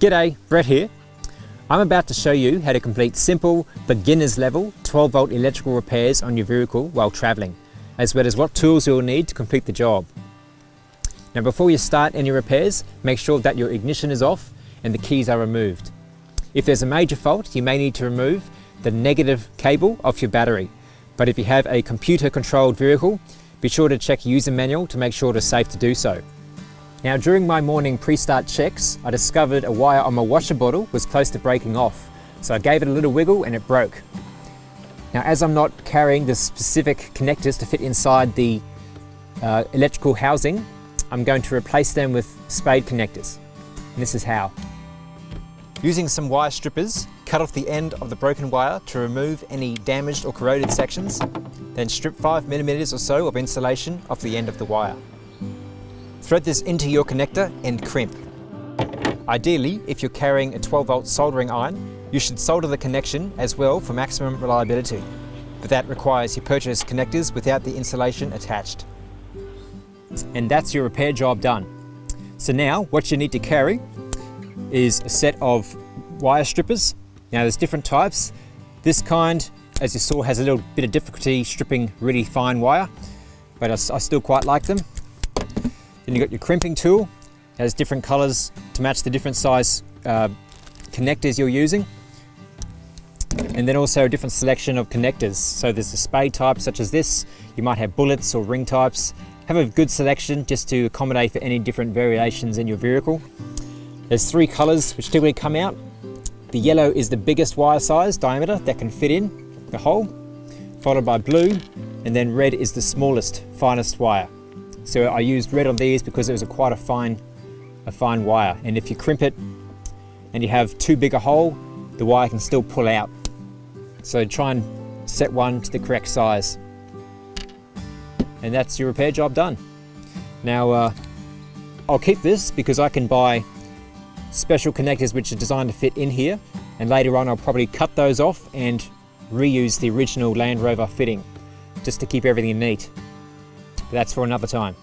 G'day, Brett here. I'm about to show you how to complete simple, beginner's level 12-volt electrical repairs on your vehicle while travelling, as well as what tools you'll need to complete the job. Now before you start any repairs, make sure that your ignition is off and the keys are removed. If there's a major fault, you may need to remove the negative cable off your battery. But if you have a computer-controlled vehicle, be sure to check user manual to make sure it is safe to do so. Now during my morning pre-start checks, I discovered a wire on my washer bottle was close to breaking off. So I gave it a little wiggle and it broke. Now as I'm not carrying the specific connectors to fit inside the electrical housing, I'm going to replace them with spade connectors. And this is how. Using some wire strippers, cut off the end of the broken wire to remove any damaged or corroded sections, then strip 5mm or so of insulation off the end of the wire. Thread this into your connector and crimp. Ideally, if you're carrying a 12-volt soldering iron, you should solder the connection as well for maximum reliability, but that requires you purchase connectors without the insulation attached. And that's your repair job done. So now what you need to carry is a set of wire strippers. Now there's different types. This kind, as you saw, has a little bit of difficulty stripping really fine wire, but I still quite like them. Then you've got your crimping tool. It has different colors to match the different size connectors you're using. And then also a different selection of connectors. So there's a spade type such as this. You might have bullets or ring types. Have a good selection just to accommodate for any different variations in your vehicle. There's 3 colors which typically come out. The yellow is the biggest wire size diameter that can fit in the hole, followed by blue, and then red is the smallest, finest wire. So I used red on these because it was quite a fine wire, and if you crimp it and you have too big a hole, the wire can still pull out. So try and set one to the correct size. And that's your repair job done. Now I'll keep this because I can buy special connectors which are designed to fit in here, and later on I'll probably cut those off and reuse the original Land Rover fitting just to keep everything neat. But that's for another time.